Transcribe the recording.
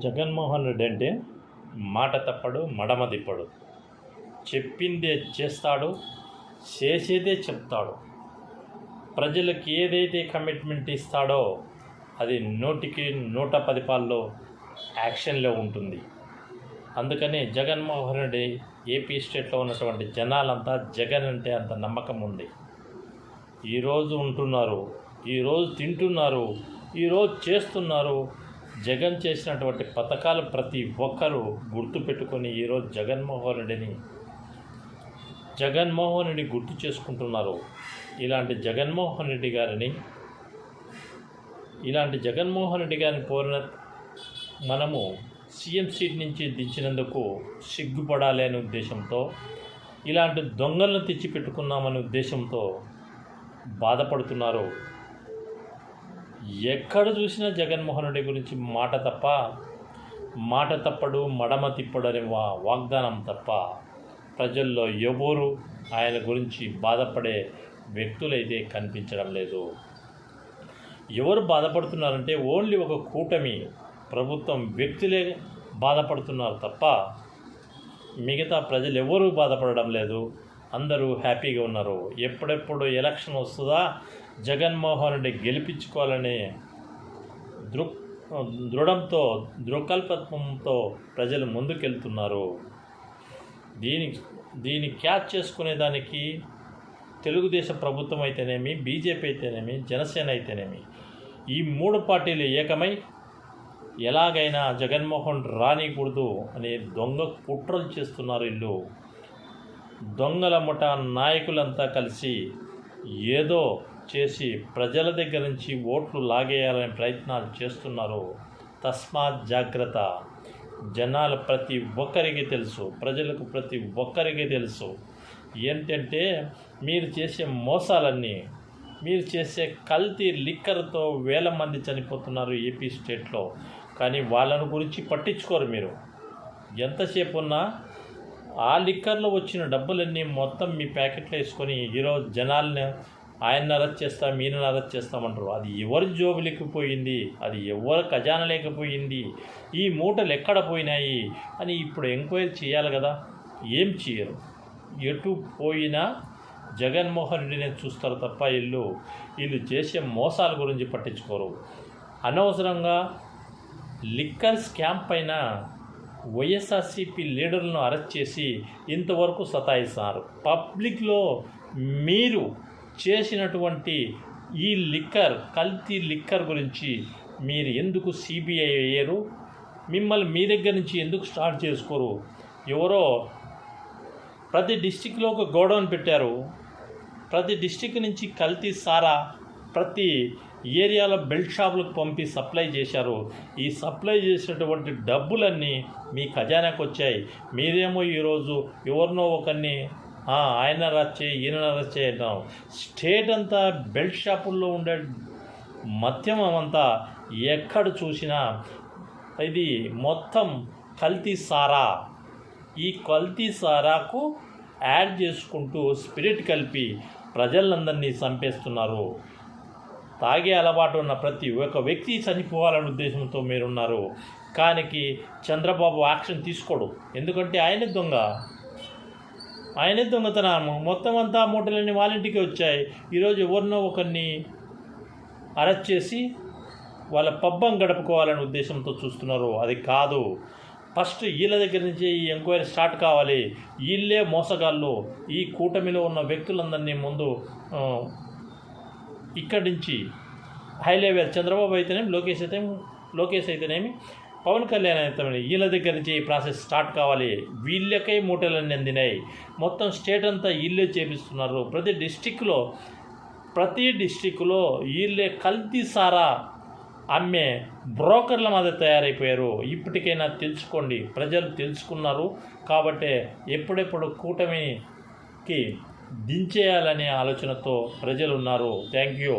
జగన్మోహన్ రెడ్డి అంటే మాట తప్పడు, మడమ తిప్పడు. చెప్పిందే చేస్తాడు, చేసేదే చెప్తాడు. ప్రజలకు ఏదైతే కమిట్మెంట్ ఇస్తాడో అది 100కి 110 పాల్లో యాక్షన్లో ఉంటుంది. అందుకని జగన్మోహన్ రెడ్డి ఏపీ స్టేట్లో ఉన్నటువంటి జనాలంతా జగన్ అంటే అంత నమ్మకం ఉంది. ఈరోజు ఉంటున్నారు, ఈరోజు తింటున్నారు, ఈరోజు చేస్తున్నారు. జగన్ చేసినటువంటి పథకాలు ప్రతి ఒక్కరూ గుర్తుపెట్టుకొని ఈరోజు జగన్మోహన్ రెడ్డి గుర్తు చేసుకుంటున్నారు. ఇలాంటి జగన్మోహన్ రెడ్డి గారిని కోరిన మనము సీఎం సీట్ నుంచి దించినందుకు సిగ్గుపడాలి అనే ఉద్దేశంతో, ఇలాంటి దొంగలను తెచ్చిపెట్టుకున్నామనే ఉద్దేశంతో బాధపడుతున్నారు. ఎక్కడ చూసినా జగన్మోహన్ రెడ్డి గురించి మాట తప్పడు, మడమ తిప్పడు అనే వాగ్దానం తప్ప ప్రజల్లో ఎవరు ఆయన గురించి బాధపడే వ్యక్తులైతే కనిపించడం లేదు. ఎవరు బాధపడుతున్నారంటే ఓన్లీ ఒక కూటమి ప్రభుత్వం వ్యక్తులే బాధపడుతున్నారు తప్ప మిగతా ప్రజలు ఎవరూ బాధపడడం లేదు. అందరూ హ్యాపీగా ఉన్నారు. ఎప్పుడెప్పుడు ఎలక్షన్ వస్తుందా జగన్మోహన్ రెడ్డి గెలిపించుకోవాలనే దృఢకల్పంతో ప్రజలు ముందుకెళ్తున్నారు. దీన్ని క్యాచ్ చేసుకునేదానికి తెలుగుదేశం ప్రభుత్వం అయితేనేమి, బీజేపీ అయితేనేమి, జనసేన అయితేనేమి, ఈ 3 పార్టీలు ఏకమై ఎలాగైనా జగన్మోహన్ రానికూడదు అనే దొంగ కుట్రలు చేస్తున్నారు. ఇల్లు దొంగల ముఠా నాయకులంతా కలిసి ఏదో చేసి ప్రజల దగ్గర నుంచి ఓట్లు లాగేయాలనే ప్రయత్నాలు చేస్తున్నారు. తస్మాత్ జాగ్రత్త. జనాలు ప్రతి ఒక్కరికి తెలుసు, ప్రజలకు ప్రతి ఒక్కరికి తెలుసు ఏంటంటే మీరు చేసే మోసాలన్నీ, మీరు చేసే కల్తీ లిక్కర్తో వేల మంది చనిపోతున్నారు ఏపీ స్టేట్లో. కానీ వాళ్ళని గురించి పట్టించుకోరు. మీరు ఎంతసేపు ఉన్నా ఆ లిక్కర్లో వచ్చిన డబ్బులన్నీ మొత్తం మీ ప్యాకెట్లో వేసుకొని ఈరోజు జనాలను ఆయన్ని అరెస్ట్ చేస్తాం, ఈయనని అరెస్ట్ చేస్తామంటారు. అది ఎవరి జోబులకి పోయింది, అది ఎవరి ఖజానా లేకపోయింది, ఈ మూటలు ఎక్కడ పోయినాయి అని ఇప్పుడు ఎంక్వైరీ చేయాలి కదా. ఏం చేయరు. ఎటు పోయినా జగన్మోహన్ రెడ్డిని చూస్తారు తప్ప వీళ్ళు చేసే మోసాల గురించి పట్టించుకోరు. అనవసరంగా లిక్కర్ స్కామ్ పైన వైఎస్ఆర్సీపీ లీడర్లను అరెస్ట్ చేసి ఇంతవరకు సతాయిస్తున్నారు. పబ్లిక్లో మీరు చేసినటువంటి ఈ కల్తీ లిక్కర్ గురించి మీరు ఎందుకు సిబిఐ అయ్యారు? మిమ్మల్ని మీ దగ్గర నుంచి ఎందుకు స్టార్ట్ చేసుకోరు? ఎవరో ప్రతి డిస్టిక్లో ఒక గోడౌన్ పెట్టారు. ప్రతి డిస్టిక్ నుంచి కల్తీ సారా ప్రతి ఏరియాలో బెల్ట్ షాపులకు పంపి సప్లై చేశారు. ఈ సప్లై చేసినటువంటి డబ్బులన్నీ మీ ఖజానాకు వచ్చాయి. మీరేమో ఈరోజు ఎవరినో ఒకరిని ఆయన అరెస్ట్ చేయి, ఈయన అరెస్ట్ చేయడం. స్టేట్ అంతా బెల్ట్ షాపుల్లో ఉండే మద్యమం అంతా ఎక్కడ చూసినా ఇది మొత్తం కల్తీ సారా. ఈ కల్తీ సారాకు యాడ్ చేసుకుంటూ స్పిరిట్ కలిపి ప్రజలందరినీ చంపేస్తున్నారు. తాగే అలవాటు ఉన్న ప్రతి ఒక్క వ్యక్తి చనిపోవాలనే ఉద్దేశంతో మీరున్నారు. కానీ చంద్రబాబు యాక్షన్ తీసుకోడు. ఎందుకంటే ఆయనే దొంగతనము. మొత్తం అంతా మూటలన్నీ వాళ్ళ ఇంటికి వచ్చాయి. ఈరోజు ఎవరినో ఒకరిని అరెస్ట్ చేసి వాళ్ళ పబ్బం గడుపుకోవాలనే ఉద్దేశంతో చూస్తున్నారు. అది కాదు. ఫస్ట్ వీళ్ళ దగ్గర నుంచి ఈ ఎంక్వైరీ స్టార్ట్ కావాలి. వీళ్ళే మోసగాళ్ళు. ఈ కూటమిలో ఉన్న వ్యక్తులందరినీ ముందు ఇక్కడి నుంచి హై లెవెల్ చంద్రబాబు అయితేనేమి, లోకేష్ అయితేనేమి, పవన్ కళ్యాణ్ అయితేనేమి, వీళ్ళ దగ్గర నుంచి ఈ ప్రాసెస్ స్టార్ట్ కావాలి. వీళ్ళకే మూటలన్నీ అందినాయి. మొత్తం స్టేట్ అంతా వీళ్ళే చేపిస్తున్నారు. ప్రతి డిస్టిక్లో వీళ్ళే కల్తీ సారా అమ్మే బ్రోకర్ల మీద తయారైపోయారు. ఇప్పటికైనా తెలుసుకోండి. ప్రజలు తెలుసుకున్నారు కాబట్టి ఎప్పుడెప్పుడు కూటమికి దించేయాలనే ఆలోచనతో ప్రజలు ఉన్నారు. Thank you.